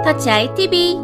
터치아이 TV.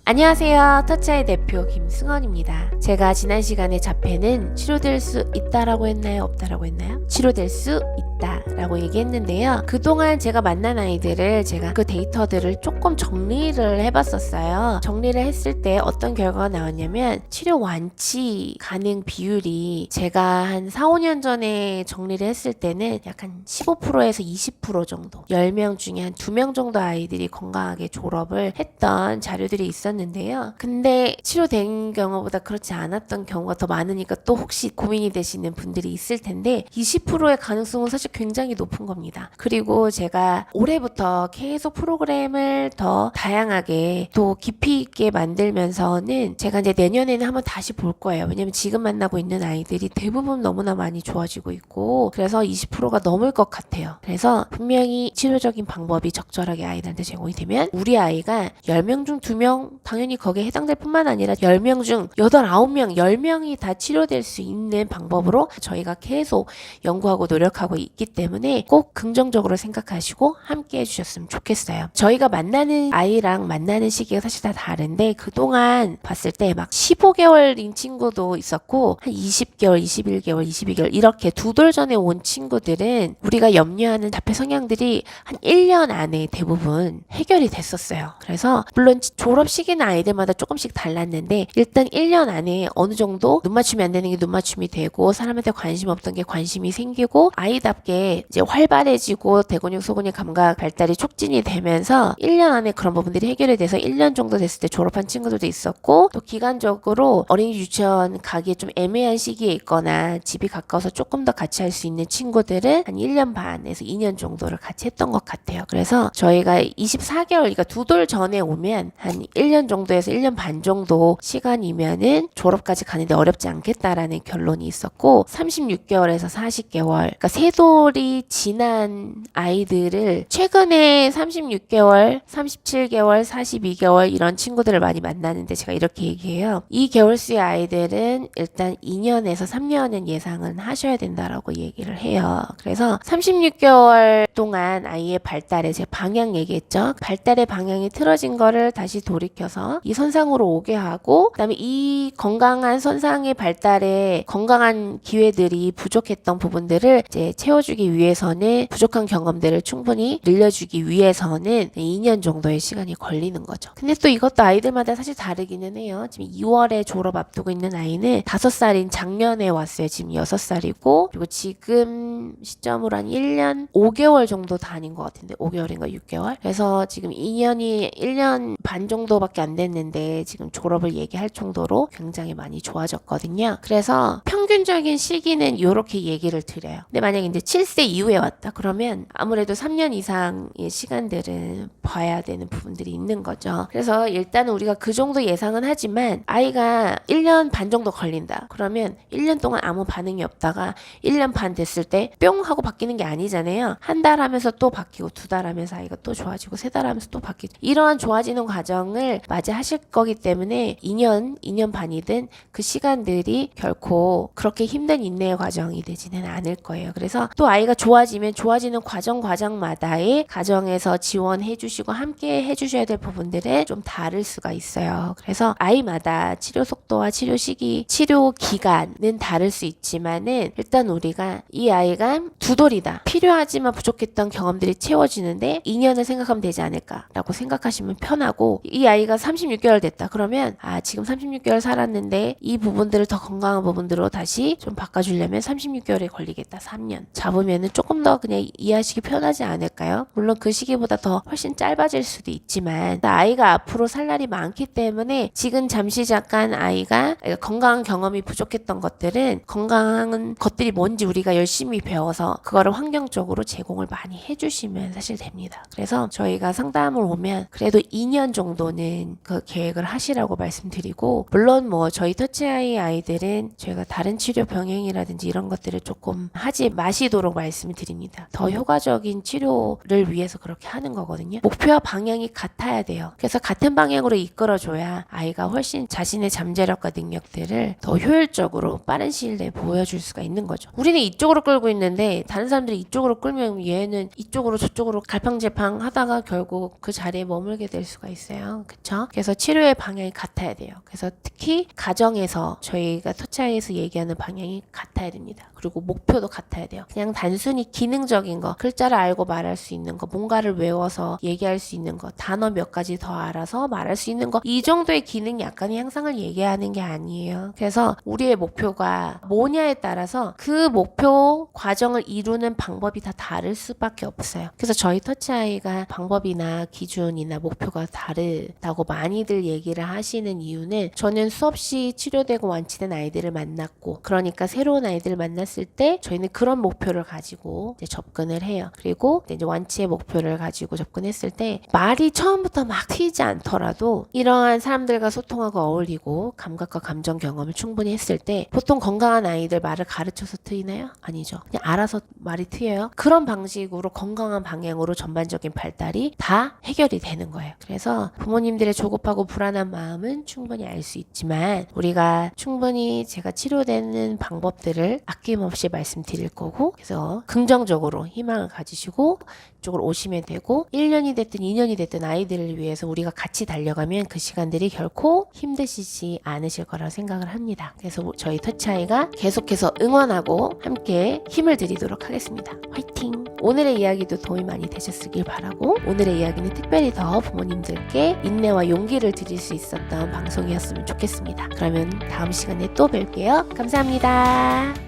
안녕하세요. 터치아이 대표 김승원입니다. 제가 지난 시간에 자폐는 치료될 수 있다라고 했나요? 없다라고 했나요? 치료될 수 있다라고 얘기했는데요. 그동안 제가 만난 아이들을 제가 그 데이터들을 조금 정리를 해봤었어요. 정리를 했을 때 어떤 결과가 나왔냐면 치료 완치 가능 비율이 제가 한 4, 5년 전에 정리를 했을 때는 약간 15%에서 20% 정도, 10명 중에 한 2명 정도 아이들이 건강하게 졸업을 했던 자료들이 있었는데요. 근데 치료된 경우보다 그렇지 않았던 경우가 더 많으니까 또 혹시 고민이 되시는 분들이 있을 텐데 20%의 가능성은 사실 굉장히 높은 겁니다. 그리고 제가 올해부터 계속 프로그램을 더 다양하게 또 깊이 있게 만들면서는 제가 이제 내년에는 한번 다시 볼 거예요. 왜냐면 지금 만나고 있는 아이들이 대부분 너무나 많이 좋아지고 있고 그래서 20%가 넘을 것 같아요. 그래서 분명히 치료적인 방법이 적절하게 아이들한테 제공이 되면 우리 아이가 10명 중 2명 당연히 거기에 해당될 뿐만 아니라 10명 중 8, 9명, 10명이 다 치료될 수 있는 방법으로 저희가 계속 연구하고 노력하고 있기 때문에 꼭 긍정적으로 생각하시고 함께 해주셨으면 좋겠어요. 저희가 만나는 아이랑 만나는 시기가 사실 다 다른데 그동안 봤을 때 막 15개월인 친구도 있었고 한 20개월, 21개월, 22개월 이렇게 두 돌 전에 온 친구들은 우리가 염려하는 자폐 성향들이 한 1년 안에 대부분 해결이 됐었어요. 그래서 물론 졸업 시기는 아이들마다 조금씩 달랐는데 일단 1년 안에 어느 정도 눈 맞춤이 안 되는 게 눈 맞춤이 되고 사람한테 관심 없던 게 관심이 생기고 아이답게 이제 활발해지고 대근육, 소근육 감각 발달이 촉진이 되면서 1년 안에 그런 부분들이 해결이 돼서 1년 정도 됐을 때 졸업한 친구들도 있었고 또 기간적으로 어린이 유치원 가기에 좀 애매한 시기에 있거나 집이 가까워서 조금 더 같이 할 수 있는 친구들은 한 1년 반에서 2년 정도를 같이 했던 것 같아요. 그래서 저희가 24개월, 그러니까 두 돌 전에 오면 한 1년 정도에서 1년 반 정도 시간이면은 졸업까지 가는데 어렵지 않겠다라는 결론이 있었고 36개월에서 40개월 그러니까 세 돌이 지난 아이들을 최근에 36개월, 37개월, 42개월 이런 친구들을 많이 만나는데 제가 이렇게 얘기해요. 이 개월수의 아이들은 일단 2년에서 3년은 예상은 하셔야 된다라고 얘기를 해요. 그래서 36개월 동안 아이의 발달에 제가 방향 얘기했죠. 발달의 방향이 틀어진 거를 다시 돌이켜서 이 선상으로 오게 하고 그다음에 이 건강한 선상의 발달에 건강한 기회들이 부족했던 부분들을 이제 채워주기 위해서는 부족한 경험들을 충분히 늘려주기 위해서는 2년 정도의 시간이 걸리는 거죠. 근데 또 이것도 아이들마다 사실 다르기는 해요. 지금 2월에 졸업 앞두고 있는 아이는 5살인 작년에 왔어요. 지금 6살이고 그리고 지금 시점으로 한 1년 5개월 정도 다닌 것 같은데 5개월인가 6개월? 그래서 지금 2년이 1년 반 정도밖에 안 됐는데 지금 졸업을 얘기할 정도로 굉장히 많이 좋아졌거든요. 그래서 평균적인 시기는 이렇게 얘기를 드려요. 근데 만약에 이제 7세 이후에 왔다 그러면 아무래도 3년 이상의 시간들은 봐야 되는 부분들이 있는 거죠. 그래서 일단은 우리가 그 정도 예상은 하지만 아이가 1년 반 정도 걸린다. 그러면 1년 동안 아무 반응이 없다가 1년 반 됐을 때 뿅 하고 바뀌는 게 아니잖아요. 한 달 하면서 또 바뀌고 2달 하면서 아이가 또 좋아지고 3달 하면서 또 바뀌고 이러한 좋아지는 과정을 맞이하실 거기 때문에 2년 반이든 그 시간들이 결코 그렇게 힘든 인내의 과정이 되지는 않을 거예요. 그래서 또 아이가 좋아지면 좋아지는 과정마다의 가정에서 지원해 주시고 함께 해 주셔야 될 부분들은 좀 다를 수가 있어요. 그래서 아이마다 치료 속도와 치료 시기, 치료 기간은 다를 수 있지만은 일단 우리가 이 아이가 두 돌이다. 필요하지만 부족했던 경험들이 채워지는데 2년을 생각하면 되지 않을까라고 생각하시면 편하고 이 아이가 36개월 됐다. 그러면 지금 36개월 살았는데 이 부분들을 더 건강한 부분들로 다시 좀 바꿔주려면 36개월이 걸리겠다. 3년 잡으면은 조금 더 그냥 이해하시기 편하지 않을까요? 물론 그 시기보다 더 훨씬 짧아질 수도 있지만 아이가 앞으로 살 날이 많기 때문에 지금 잠시 잠깐 아이가 건강한 경험이 부족했던 것들은 건강한 것들이 뭔지 우리가 열심히 배워서 그거를 환경적으로 제공을 많이 해주시면 사실 됩니다. 그래서 저희가 상담을 오면 그래도 2년 정도는 그 계획을 하시라고 말씀드리고 물론 뭐 저희 터치아이 아이들은 저희가 다른 치료 병행이라든지 이런 것들을 조금 하지 마시도록 드리도록 말씀을 드립니다. 더 효과적인 치료를 위해서 그렇게 하는 거거든요. 목표와 방향이 같아야 돼요. 그래서 같은 방향으로 이끌어줘야 아이가 훨씬 자신의 잠재력과 능력들을 더 효율적으로 빠른 시일 내에 보여줄 수가 있는 거죠. 우리는 이쪽으로 끌고 있는데 다른 사람들이 이쪽으로 끌면 얘는 이쪽으로 저쪽으로 갈팡질팡 하다가 결국 그 자리에 머물게 될 수가 있어요. 그쵸? 그래서 치료의 방향이 같아야 돼요. 그래서 특히 가정에서 저희가 터치아이에서 얘기하는 방향이 같아야 됩니다. 그리고 목표도 같아야 돼요. 그냥 단순히 기능적인 거, 글자를 알고 말할 수 있는 거, 뭔가를 외워서 얘기할 수 있는 거, 단어 몇 가지 더 알아서 말할 수 있는 거, 이 정도의 기능 약간의 향상을 얘기하는 게 아니에요. 그래서 우리의 목표가 뭐냐에 따라서 그 목표 과정을 이루는 방법이 다 다를 수밖에 없어요. 그래서 저희 터치아이가 방법이나 기준이나 목표가 다르다고 많이들 얘기를 하시는 이유는 저는 수없이 치료되고 완치된 아이들을 만났고, 그러니까 새로운 아이들을 만났을 때 저희는 그런 목표를 가지고 이제 접근을 해요. 그리고 이제 완치의 목표를 가지고 접근했을 때 말이 처음부터 막 튀지 않더라도 이러한 사람들과 소통하고 어울리고 감각과 감정 경험을 충분히 했을 때 보통 건강한 아이들 말을 가르쳐서 트이나요? 아니죠. 그냥 알아서 말이 트여요. 그런 방식으로 건강한 방향으로 전반적인 발달이 다 해결이 되는 거예요. 그래서 부모님들의 조급하고 불안한 마음은 충분히 알 수 있지만 우리가 충분히 제가 치료되는 방법들을 아낌없이 말씀드릴 거고, 그래서 긍정적으로 희망을 가지시고 이쪽으로 오시면 되고, 1년이 됐든 2년이 됐든 아이들을 위해서 우리가 같이 달려가면 그 시간들이 결코 힘드시지 않으실 거라고 생각을 합니다. 그래서 저희 터치아이가 계속해서 응원하고 함께 힘을 드리도록 하겠습니다. 화이팅! 오늘의 이야기도 도움이 많이 되셨길 바라고, 오늘의 이야기는 특별히 더 부모님들께 인내와 용기를 드릴 수 있었던 방송이었으면 좋겠습니다. 그러면 다음 시간에 또 뵐게요. 감사합니다.